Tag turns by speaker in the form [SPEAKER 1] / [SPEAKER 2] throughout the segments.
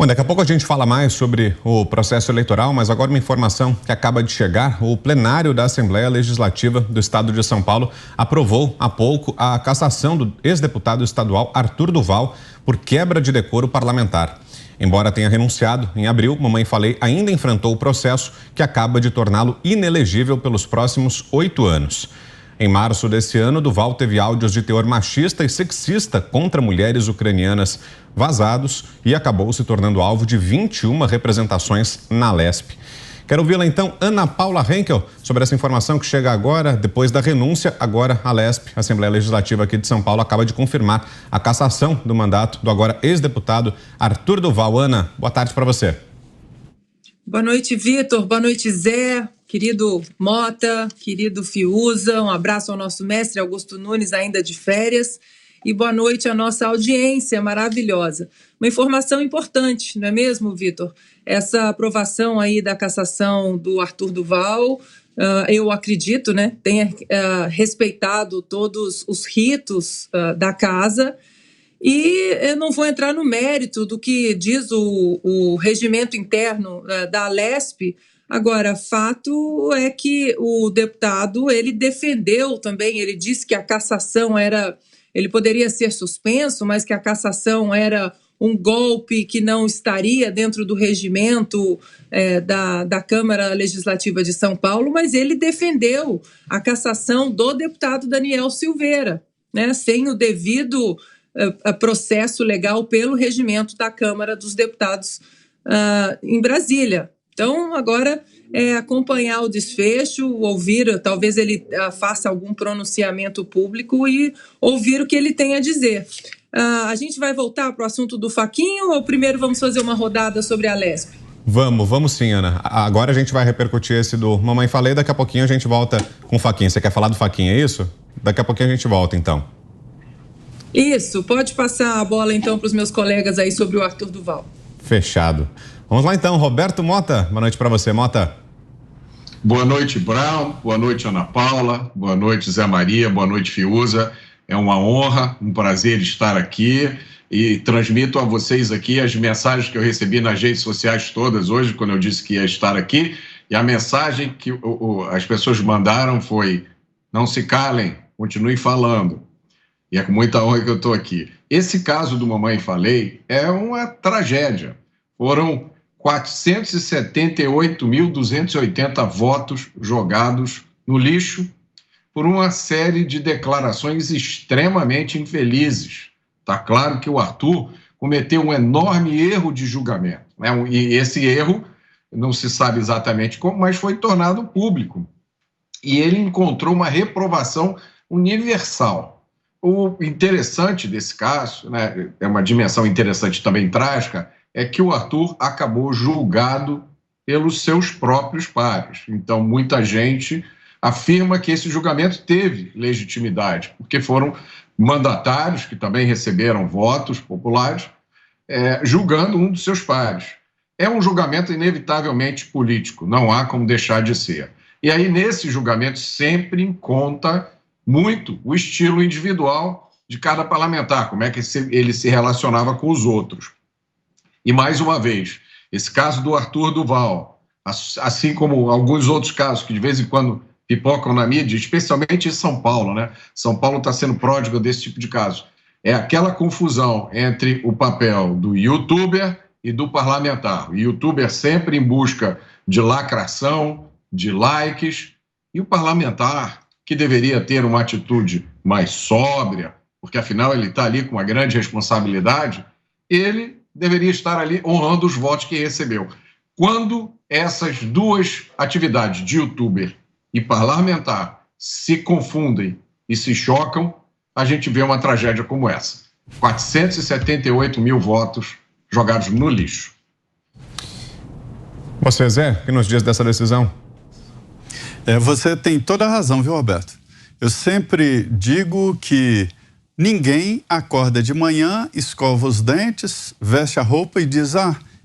[SPEAKER 1] Bom, daqui a pouco a gente fala mais sobre o processo eleitoral, mas agora uma informação que acaba de chegar. O plenário da Assembleia Legislativa do Estado de São Paulo aprovou há pouco a cassação do ex-deputado estadual Arthur Duval por quebra de decoro parlamentar. Embora tenha renunciado em abril, Mamãe Falei ainda enfrentou o processo que acaba de torná-lo inelegível pelos próximos 8 anos. Em março desse ano, Duval teve áudios de teor machista e sexista contra mulheres ucranianas vazados e acabou se tornando alvo de 21 representações na LESP. Quero ouvi-la então, Ana Paula Henkel, sobre essa informação que chega agora, depois da renúncia. Agora a LESP, a Assembleia Legislativa aqui de São Paulo, acaba de confirmar a cassação do mandato do agora ex-deputado Arthur Duval. Ana, boa tarde para você.
[SPEAKER 2] Boa noite, Vitor. Boa noite, Zé. Querido Mota, querido Fiuza, um abraço ao nosso mestre Augusto Nunes, ainda de férias, e boa noite à nossa audiência maravilhosa. Uma informação importante, não é mesmo, Vitor? Essa aprovação aí da cassação do Arthur Duval, eu acredito, né, tenha respeitado todos os ritos da casa, e eu não vou entrar no mérito do que diz o regimento interno da LESP. Agora, fato é que o deputado, ele defendeu também, ele disse que a cassação ele poderia ser suspenso, mas que a cassação era um golpe que não estaria dentro do regimento da Câmara Legislativa de São Paulo, mas ele defendeu a cassação do deputado Daniel Silveira, né, sem o devido processo legal pelo regimento da Câmara dos Deputados em Brasília. Então, agora é acompanhar o desfecho, ouvir, talvez ele faça algum pronunciamento público e ouvir o que ele tem a dizer. A gente vai voltar para o assunto do Faquinho ou primeiro vamos fazer uma rodada sobre a LESP?
[SPEAKER 1] Vamos sim, Ana. Agora a gente vai repercutir esse do Mamãe Falei, daqui a pouquinho a gente volta com o Faquinho. Você quer falar do Faquinho, é isso? Daqui a pouquinho a gente volta, então.
[SPEAKER 2] Isso, pode passar a bola então para os meus colegas aí sobre o Arthur Duval.
[SPEAKER 1] Fechado. Vamos lá então, Roberto Mota, boa noite para você, Mota.
[SPEAKER 3] Boa noite, Brown, boa noite, Ana Paula, boa noite, Zé Maria, boa noite, Fiuza. É uma honra, um prazer estar aqui e transmito a vocês aqui as mensagens que eu recebi nas redes sociais todas hoje, quando eu disse que ia estar aqui, e a mensagem que as pessoas mandaram foi: não se calem, continuem falando. E é com muita honra que eu estou aqui. Esse caso do Mamãe Falei é uma tragédia. Foram 478.280 votos jogados no lixo por uma série de declarações extremamente infelizes. Está claro que o Arthur cometeu um enorme erro de julgamento, né? E esse erro, não se sabe exatamente como, mas foi tornado público. E ele encontrou uma reprovação universal. O interessante desse caso, né, é uma dimensão interessante também trágica, é que o Arthur acabou julgado pelos seus próprios pares. Então, muita gente afirma que esse julgamento teve legitimidade, porque foram mandatários que também receberam votos populares, julgando um dos seus pares. É um julgamento inevitavelmente político, não há como deixar de ser. E aí, nesse julgamento, sempre conta muito o estilo individual de cada parlamentar, como é que ele se relacionava com os outros. E, mais uma vez, esse caso do Arthur Duval, assim como alguns outros casos que de vez em quando pipocam na mídia, especialmente em São Paulo, né? São Paulo está sendo pródigo desse tipo de caso. É aquela confusão entre o papel do youtuber e do parlamentar. O youtuber sempre em busca de lacração, de likes, e o parlamentar, que deveria ter uma atitude mais sóbria, porque afinal ele está ali com uma grande responsabilidade, ele deveria estar ali honrando os votos que recebeu. Quando essas duas atividades, de youtuber e parlamentar, se confundem e se chocam, a gente vê uma tragédia como essa. 478 mil votos jogados no lixo.
[SPEAKER 1] Você, Zé, que nos diz dessa decisão?
[SPEAKER 4] Você tem toda a razão, viu, Roberto? Eu sempre digo que ninguém acorda de manhã, escova os dentes, veste a roupa e diz: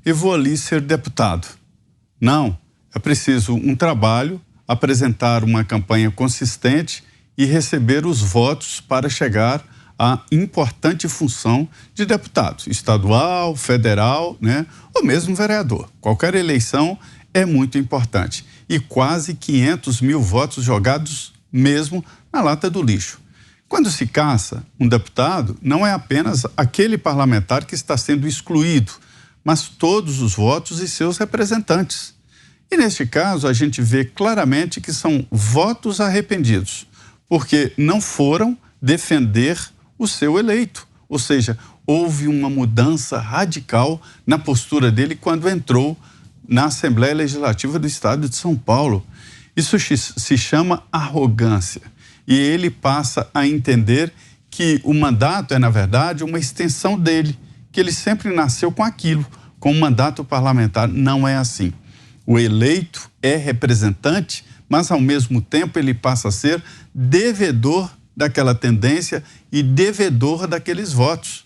[SPEAKER 4] eu vou ali ser deputado. Não, é preciso um trabalho, apresentar uma campanha consistente e receber os votos para chegar a importante função de deputado estadual, federal, né, ou mesmo vereador. Qualquer eleição é muito importante. E quase 500 mil votos jogados mesmo na lata do lixo. Quando se caça um deputado, não é apenas aquele parlamentar que está sendo excluído, mas todos os votos e seus representantes. E neste caso, a gente vê claramente que são votos arrependidos, porque não foram defender o seu eleito. Ou seja, houve uma mudança radical na postura dele quando entrou na Assembleia Legislativa do Estado de São Paulo. Isso se chama arrogância. E ele passa a entender que o mandato é, na verdade, uma extensão dele, que ele sempre nasceu com aquilo, com o mandato parlamentar. Não é assim. O eleito é representante, mas, ao mesmo tempo, ele passa a ser devedor daquela tendência e devedor daqueles votos.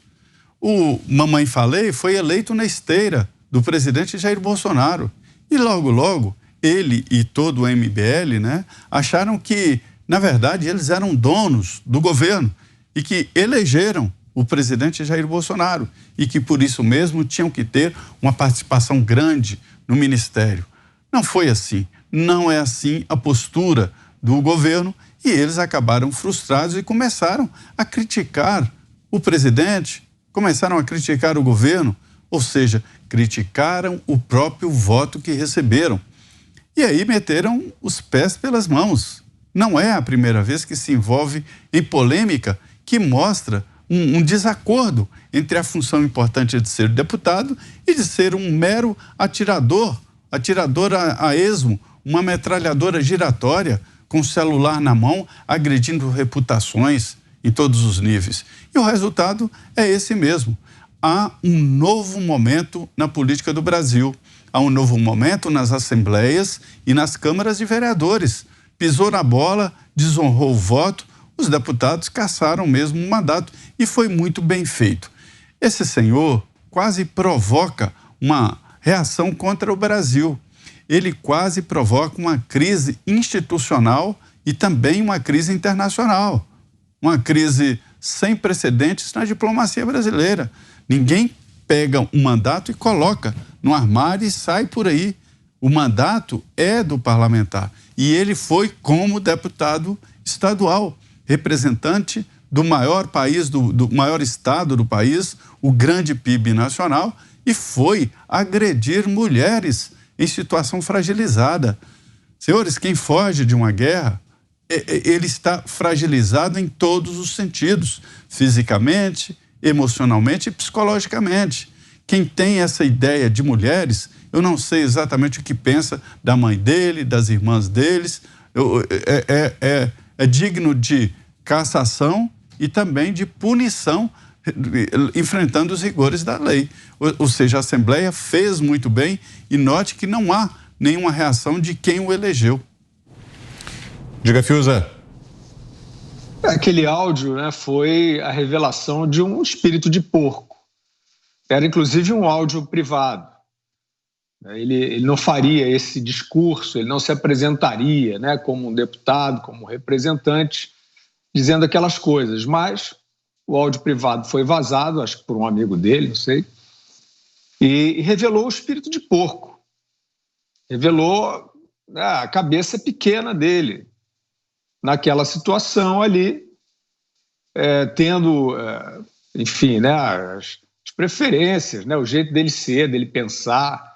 [SPEAKER 4] O Mamãe Falei foi eleito na esteira do presidente Jair Bolsonaro. E, logo, logo, ele e todo o MBL, né, acharam que, na verdade, eles eram donos do governo e que elegeram o presidente Jair Bolsonaro e que, por isso mesmo, tinham que ter uma participação grande no ministério. Não foi assim. Não é assim a postura do governo e eles acabaram frustrados e começaram a criticar o presidente, começaram a criticar o governo, ou seja, criticaram o próprio voto que receberam. E aí meteram os pés pelas mãos. Não é a primeira vez que se envolve em polêmica que mostra um desacordo entre a função importante de ser deputado e de ser um mero atirador a esmo, uma metralhadora giratória com celular na mão, agredindo reputações em todos os níveis. E o resultado é esse mesmo. Há um novo momento na política do Brasil. Há um novo momento nas assembleias e nas câmaras de vereadores. Pisou na bola, desonrou o voto, os deputados caçaram mesmo o mandato e foi muito bem feito. Esse senhor quase provoca uma reação contra o Brasil. Ele quase provoca uma crise institucional e também uma crise internacional. Uma crise sem precedentes na diplomacia brasileira. Ninguém pega um mandato e coloca no armário e sai por aí. O mandato é do parlamentar. E ele foi como deputado estadual, representante do maior país, do maior estado do país, o grande PIB nacional, e foi agredir mulheres em situação fragilizada. Senhores, quem foge de uma guerra, ele está fragilizado em todos os sentidos, fisicamente, emocionalmente e psicologicamente. Quem tem essa ideia de mulheres, eu não sei exatamente o que pensa da mãe dele, das irmãs deles, é digno de cassação e também de punição, enfrentando os rigores da lei. Ou seja, a Assembleia fez muito bem e note que não há nenhuma reação de quem o elegeu.
[SPEAKER 1] Diga, Fiuza.
[SPEAKER 5] Aquele áudio, né, foi a revelação de um espírito de porco. Era inclusive um áudio privado. Ele não faria esse discurso, ele não se apresentaria, né, como um deputado, como um representante, dizendo aquelas coisas, mas o áudio privado foi vazado, acho que por um amigo dele, não sei, e revelou o espírito de porco. Revelou a cabeça pequena dele naquela situação ali, tendo, enfim, né, as preferências, né, o jeito dele ser, dele pensar,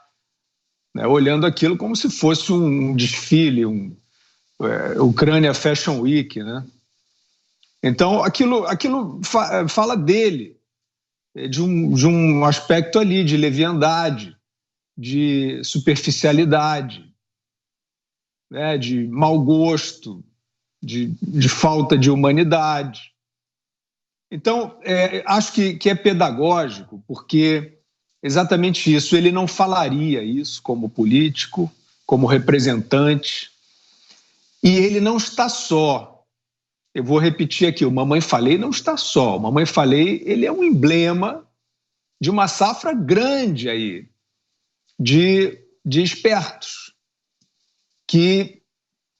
[SPEAKER 5] né, olhando aquilo como se fosse um desfile, Ucrânia Fashion Week, né? Então, aquilo fala dele, de um aspecto ali de leviandade, de superficialidade, né, de mau gosto, de falta de humanidade. Então, acho que é pedagógico, porque exatamente isso, ele não falaria isso como político, como representante, e ele não está só. Eu vou repetir aqui, o Mamãe Falei não está só. O Mamãe Falei, ele é um emblema de uma safra grande aí, de espertos, que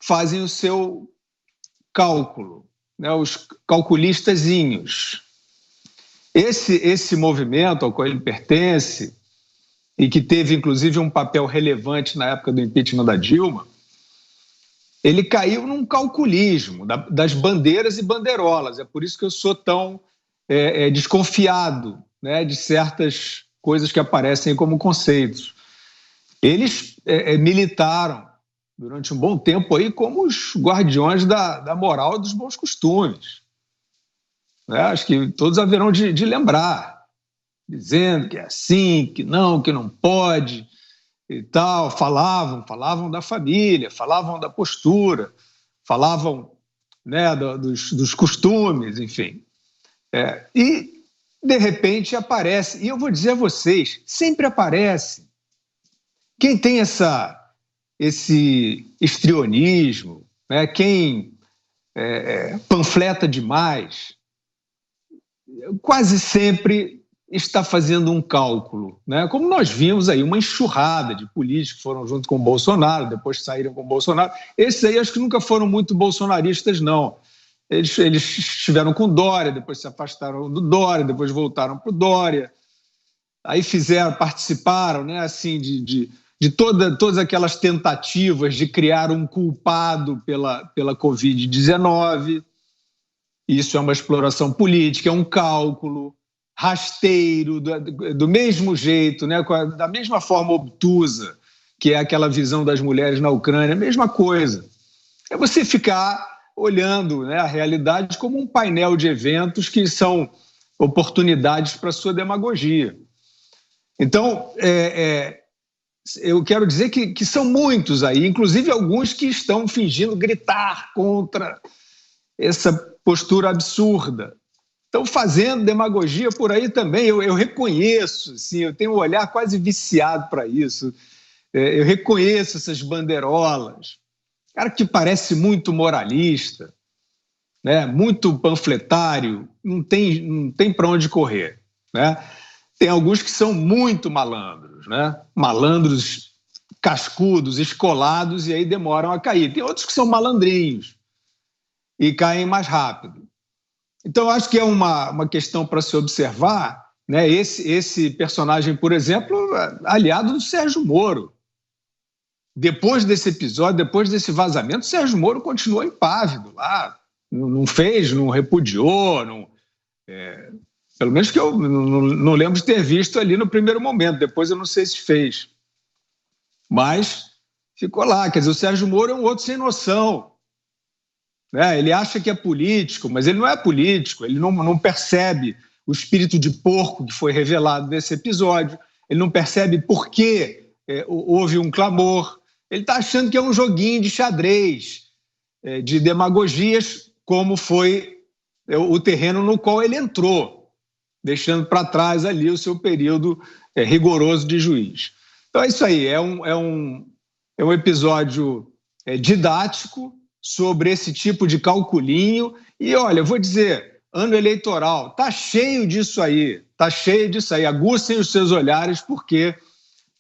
[SPEAKER 5] fazem o seu cálculo, né, os calculistazinhos. Esse movimento ao qual ele pertence, e que teve, inclusive, um papel relevante na época do impeachment da Dilma, ele caiu num calculismo das bandeiras e bandeirolas. É por isso que eu sou tão desconfiado, né, de certas coisas que aparecem como conceitos. Eles militaram durante um bom tempo aí como os guardiões da moral e dos bons costumes. Né? Acho que todos haverão de lembrar, dizendo que é assim, que não pode e tal. Falavam da família, falavam da postura, falavam, né, dos costumes, enfim. E, de repente, aparece, e eu vou dizer a vocês, sempre aparece. Quem tem esse histrionismo, né, quem panfleta demais, quase sempre está fazendo um cálculo, né? Como nós vimos aí, uma enxurrada de políticos que foram junto com o Bolsonaro, depois saíram com o Bolsonaro. Esses aí acho que nunca foram muito bolsonaristas, não. Eles estiveram com o Dória, depois se afastaram do Dória, depois voltaram para o Dória. Aí participaram, né, assim, de todas aquelas tentativas de criar um culpado pela Covid-19. Isso é uma exploração política, é um cálculo rasteiro, do mesmo jeito, né, da mesma forma obtusa, que é aquela visão das mulheres na Ucrânia, a mesma coisa. É você ficar olhando, né, a realidade como um painel de eventos que são oportunidades para a sua demagogia. Então, eu quero dizer que são muitos aí, inclusive alguns que estão fingindo gritar contra essa postura absurda. Estão fazendo demagogia por aí também. Eu reconheço, assim, eu tenho um olhar quase viciado para isso. Eu reconheço essas bandeirolas. Cara que parece muito moralista, né? Muito panfletário, não tem para onde correr, né? Tem alguns que são muito malandros, né? Malandros cascudos, escolados, e aí demoram a cair. Tem outros que são malandrinhos e caem mais rápido. Então, acho que é uma questão para se observar, né? Esse personagem, por exemplo, aliado do Sérgio Moro. Depois desse episódio, depois desse vazamento, o Sérgio Moro continuou impávido lá, não repudiou, pelo menos que eu não lembro de ter visto ali no primeiro momento, depois eu não sei se fez. Mas ficou lá, quer dizer, o Sérgio Moro é um outro sem noção. Né? Ele acha que é político, mas ele não é político, ele não percebe o espírito de porco que foi revelado nesse episódio, ele não percebe por que houve um clamor, ele está achando que é um joguinho de xadrez, de demagogias, como foi o terreno no qual ele entrou, deixando para trás ali o seu período rigoroso de juiz. Então é isso aí, é um episódio didático sobre esse tipo de calculinho. E olha, eu vou dizer, ano eleitoral, está cheio disso aí, aguçem os seus olhares, porque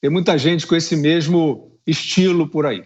[SPEAKER 5] tem muita gente com esse mesmo estilo por aí.